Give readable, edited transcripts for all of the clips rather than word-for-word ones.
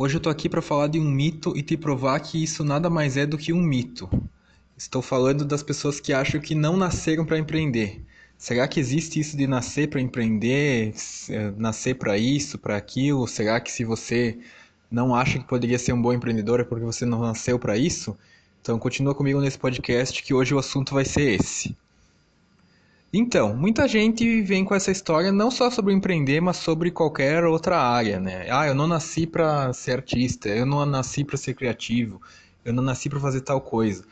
Hoje eu tô aqui para falar de um mito e te provar que isso nada mais é do que um mito. Estou falando das pessoas que acham que não nasceram para empreender. Será que existe isso de nascer para empreender, nascer para isso, para aquilo? Será que se você não acha que poderia ser um bom empreendedor é porque você não nasceu para isso? Então continua comigo nesse podcast que hoje o assunto vai ser esse. Então, muita gente vem com essa história não só sobre empreender, mas sobre qualquer outra área, né? Ah, eu não nasci para ser artista, eu não nasci para ser criativo, eu não nasci para fazer tal coisa.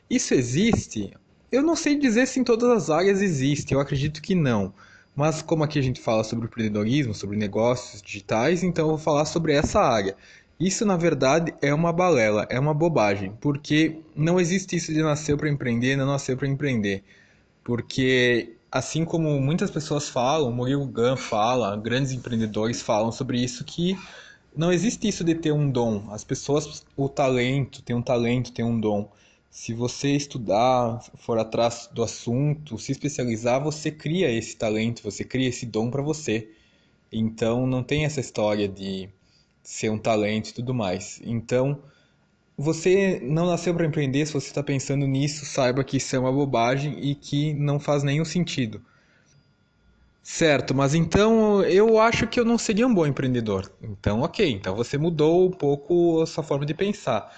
Isso existe? Eu não sei dizer se em todas as áreas existe, eu acredito que não. Mas como aqui a gente fala sobre empreendedorismo, sobre negócios digitais, então eu vou falar sobre essa área. Isso, na verdade, é uma balela, é uma bobagem, porque não existe isso de nascer para empreender, não nasceu para empreender. Porque, assim como muitas pessoas falam, Murilo Gun fala, grandes empreendedores falam sobre isso, que não existe isso de ter um dom. As pessoas, o talento, tem um dom. Se você estudar, for atrás do assunto, se especializar, você cria esse talento, você cria esse dom para você. Então, não tem essa história de ser um talento e tudo mais. Então, você não nasceu para empreender, se você está pensando nisso, saiba que isso é uma bobagem e que não faz nenhum sentido. Certo, mas então eu acho que eu não seria um bom empreendedor. Então, ok, então você mudou um pouco a sua forma de pensar.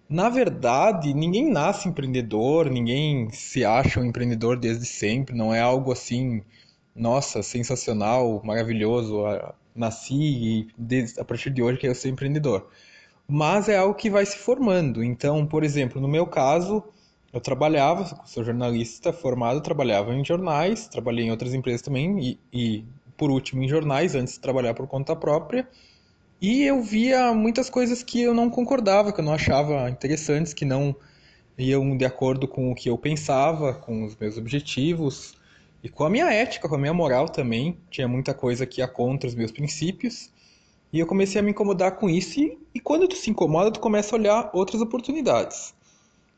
Na verdade, ninguém nasce empreendedor, ninguém se acha um empreendedor desde sempre, não é algo assim, nossa, sensacional, maravilhoso, nasci e a partir de hoje quero ser empreendedor. Mas é algo que vai se formando. Então, por exemplo, no meu caso, eu trabalhava, sou jornalista formado, trabalhava em jornais, trabalhei em outras empresas também por último, em jornais, antes de trabalhar por conta própria. E eu via muitas coisas que eu não concordava, que eu não achava interessantes, que não iam de acordo com o que eu pensava, com os meus objetivos e com a minha ética, com a minha moral também. Tinha muita coisa que ia contra os meus princípios. E eu comecei a me incomodar com isso, e quando tu se incomoda, tu começa a olhar outras oportunidades.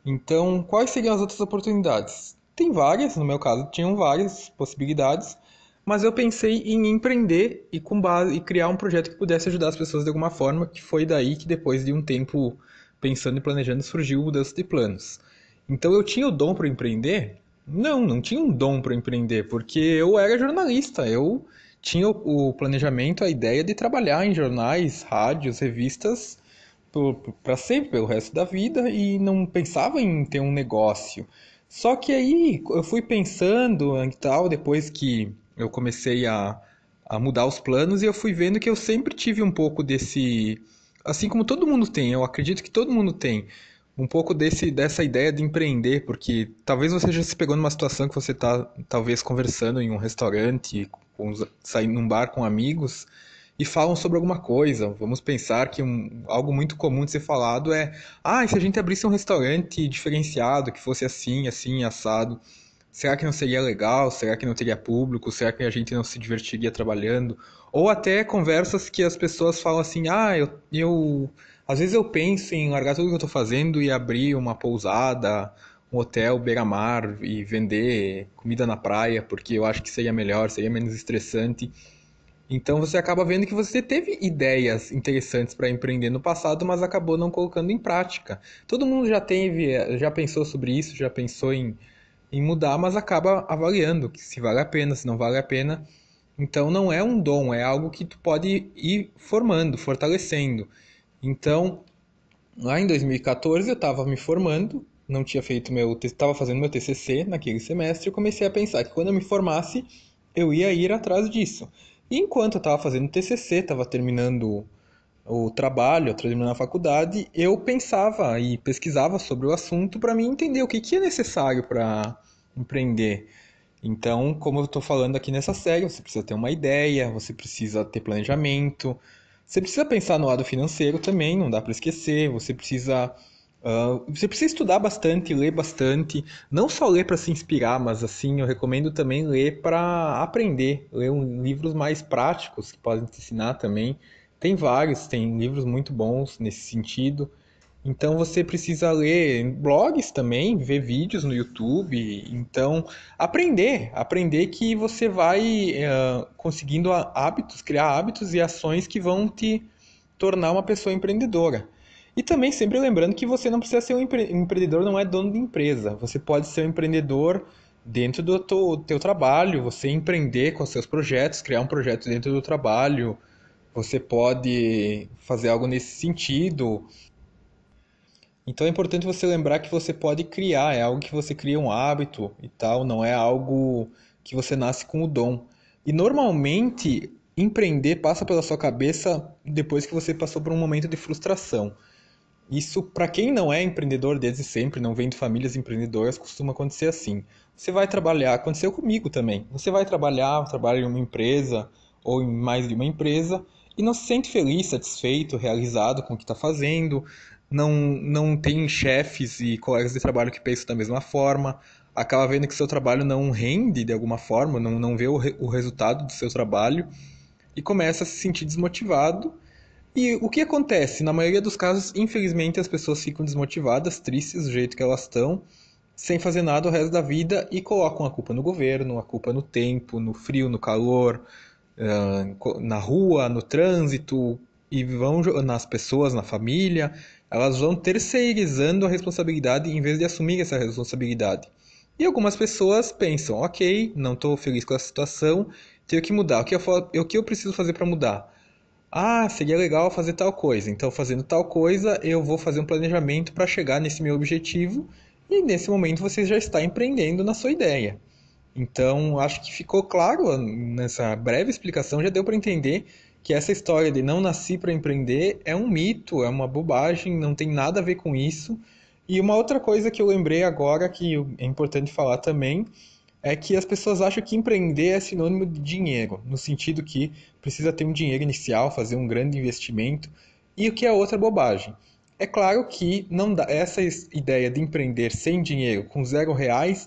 Então, quais seriam as outras oportunidades? Tem várias, no meu caso, tinham várias possibilidades, mas eu pensei em empreender e com base e criar um projeto que pudesse ajudar as pessoas de alguma forma, que foi daí que depois de um tempo pensando e planejando surgiu mudança de planos. Então eu tinha o dom para empreender? Não, não tinha um dom para empreender, porque eu era jornalista, eu tinha o planejamento, a ideia de trabalhar em jornais, rádios, revistas para sempre, pelo resto da vida, e não pensava em ter um negócio. Só que aí eu fui pensando e tal, depois que eu comecei a mudar os planos, e eu fui vendo que eu sempre tive um pouco desse. Assim como todo mundo tem, eu acredito que todo mundo tem. Um pouco dessa ideia de empreender, porque talvez você já se pegou numa situação que você está talvez conversando em um restaurante, saindo num bar com amigos, e falam sobre alguma coisa. Vamos pensar que algo muito comum de ser falado é: ah, e se a gente abrisse um restaurante diferenciado, que fosse assim, assim, assado, será que não seria legal? Será que não teria público? Será que a gente não se divertiria trabalhando? Ou até conversas que as pessoas falam assim: ah, às vezes eu penso em largar tudo que eu estou fazendo e abrir uma pousada, um hotel beira-mar e vender comida na praia, porque eu acho que seria melhor, seria menos estressante. Então você acaba vendo que você teve ideias interessantes para empreender no passado, mas acabou não colocando em prática. Todo mundo já teve, já pensou sobre isso, já pensou em mudar, mas acaba avaliando que se vale a pena, se não vale a pena. Então não é um dom, é algo que tu pode ir formando, fortalecendo. Então, lá em 2014 eu estava me formando, não tinha feito estava fazendo meu TCC naquele semestre, eu comecei a pensar que quando eu me formasse, eu ia ir atrás disso. E enquanto eu estava fazendo TCC, estava terminando o trabalho, terminando a faculdade, eu pensava e pesquisava sobre o assunto para mim entender o que que é necessário para empreender. Então, como eu estou falando aqui nessa série, você precisa ter uma ideia, você precisa ter planejamento, você precisa pensar no lado financeiro também, não dá para esquecer, você precisa estudar bastante, ler bastante, não só ler para se inspirar, mas assim, eu recomendo também ler para aprender, ler livros mais práticos que podem te ensinar também. Tem vários, tem livros muito bons nesse sentido. Então você precisa ler blogs também, ver vídeos no YouTube. Então, aprender que você vai conseguindo hábitos, criar hábitos e ações que vão te tornar uma pessoa empreendedora. E também sempre lembrando que você não precisa ser um empreendedor, não é dono de empresa. Você pode ser um empreendedor dentro do teu trabalho, você empreender com os seus projetos, criar um projeto dentro do trabalho, você pode fazer algo nesse sentido. Então é importante você lembrar que você pode criar, é algo que você cria um hábito e tal, não é algo que você nasce com o dom. E normalmente empreender passa pela sua cabeça depois que você passou por um momento de frustração. Isso, para quem não é empreendedor desde sempre, não vem de famílias empreendedoras, costuma acontecer assim. Você vai trabalhar, aconteceu comigo também. Você vai trabalhar, trabalha em uma empresa ou em mais de uma empresa e não se sente feliz, satisfeito, realizado com o que está fazendo, não tem chefes e colegas de trabalho que pensam da mesma forma, acaba vendo que seu trabalho não rende de alguma forma, não vê o resultado do seu trabalho e começa a se sentir desmotivado. E o que acontece? Na maioria dos casos, infelizmente, as pessoas ficam desmotivadas, tristes do jeito que elas estão, sem fazer nada o resto da vida e colocam a culpa no governo, a culpa no tempo, no frio, no calor, na rua, no trânsito, e vão nas pessoas, na família, elas vão terceirizando a responsabilidade em vez de assumir essa responsabilidade. E algumas pessoas pensam, ok, não estou feliz com a situação, tenho que mudar. O que eu preciso fazer para mudar? Ah, seria legal fazer tal coisa. Então, fazendo tal coisa, eu vou fazer um planejamento para chegar nesse meu objetivo. E nesse momento você já está empreendendo na sua ideia. Então, acho que ficou claro nessa breve explicação, já deu para entender que essa história de não nasci para empreender é um mito, é uma bobagem, não tem nada a ver com isso. E uma outra coisa que eu lembrei agora, que é importante falar também, é que as pessoas acham que empreender é sinônimo de dinheiro, no sentido que precisa ter um dinheiro inicial, fazer um grande investimento, e o que é outra bobagem. É claro que não dá, essa ideia de empreender sem dinheiro, com R$ 0,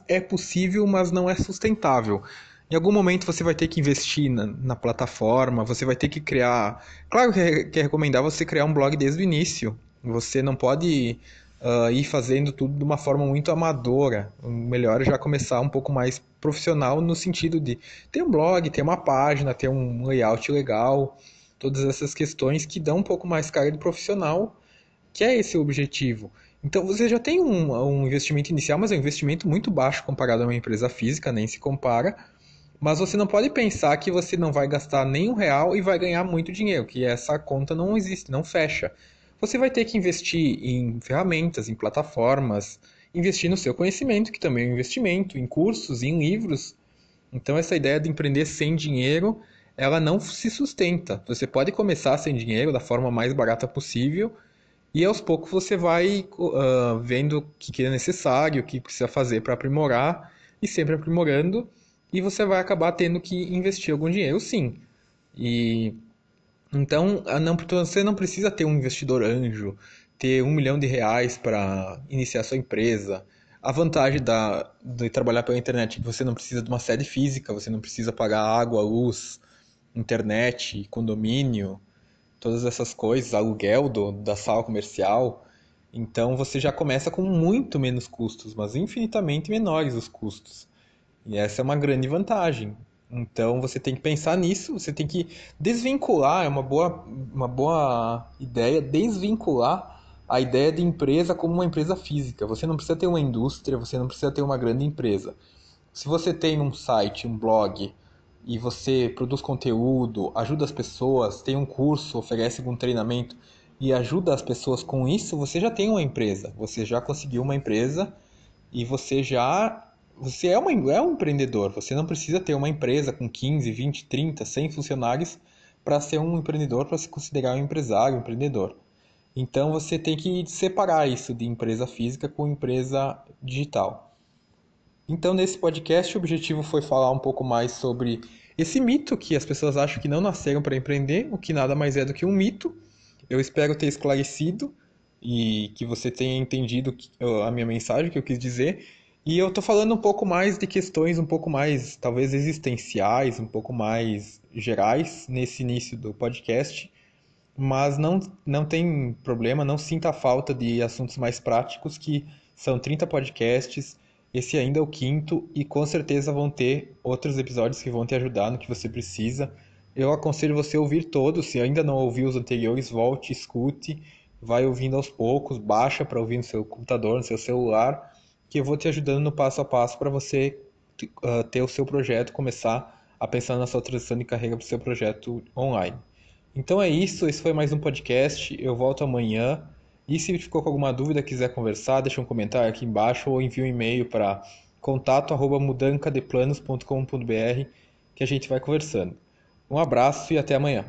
é possível, mas não é sustentável. Em algum momento você vai ter que investir na plataforma, você vai ter que criar. Claro que é recomendável você criar um blog desde o início. Você não pode ir fazendo tudo de uma forma muito amadora. O melhor é já começar um pouco mais profissional no sentido de ter um blog, ter uma página, ter um layout legal, todas essas questões que dão um pouco mais cara de profissional, que é esse o objetivo. Então você já tem um investimento inicial, mas é um investimento muito baixo comparado a uma empresa física, nem se compara. Mas você não pode pensar que você não vai gastar nem R$ 1 e vai ganhar muito dinheiro, que essa conta não existe, não fecha. Você vai ter que investir em ferramentas, em plataformas, investir no seu conhecimento, que também é um investimento, em cursos, em livros. Então essa ideia de empreender sem dinheiro, ela não se sustenta. Você pode começar sem dinheiro da forma mais barata possível e aos poucos você vai vendo o que é necessário, o que precisa fazer para aprimorar e sempre aprimorando e você vai acabar tendo que investir algum dinheiro, sim. E então, você não precisa ter um investidor anjo, ter R$ 1 milhão para iniciar sua empresa. A vantagem de trabalhar pela internet é que você não precisa de uma sede física, você não precisa pagar água, luz, internet, condomínio, todas essas coisas, aluguel da sala comercial. Então você já começa com muito menos custos, mas infinitamente menores os custos. E essa é uma grande vantagem. Então você tem que pensar nisso, você tem que desvincular, é uma boa ideia, desvincular a ideia de empresa como uma empresa física. Você não precisa ter uma indústria, você não precisa ter uma grande empresa. Se você tem um site, um blog, e você produz conteúdo, ajuda as pessoas, tem um curso, oferece algum treinamento e ajuda as pessoas com isso, você já tem uma empresa. Você já conseguiu uma empresa e você é um empreendedor. Você não precisa ter uma empresa com 15, 20, 30, 100 funcionários para ser um empreendedor, para se considerar um empresário, um empreendedor. Então você tem que separar isso de empresa física com empresa digital. Então, nesse podcast, o objetivo foi falar um pouco mais sobre esse mito que as pessoas acham que não nasceram para empreender, o que nada mais é do que um mito. Eu espero ter esclarecido e que você tenha entendido a minha mensagem que eu quis dizer. E eu estou falando um pouco mais de questões um pouco mais, talvez, existenciais, um pouco mais gerais nesse início do podcast, mas não tem problema, não sinta falta de assuntos mais práticos, que são 30 podcasts, esse ainda é o quinto, e com certeza vão ter outros episódios que vão te ajudar no que você precisa, Eu aconselho você a ouvir todos. Se ainda não ouviu os anteriores, volte, escute, vai ouvindo aos poucos, baixa para ouvir no seu computador, no seu celular, que eu vou te ajudando no passo a passo para você ter o seu projeto, começar a pensar na sua transição de carreira para o seu projeto online. Então é isso, esse foi mais um podcast. Eu volto amanhã. E se ficou com alguma dúvida, quiser conversar, deixa um comentário aqui embaixo ou envie um e-mail para contato@mudancadeplanos.com.br que a gente vai conversando. Um abraço e até amanhã.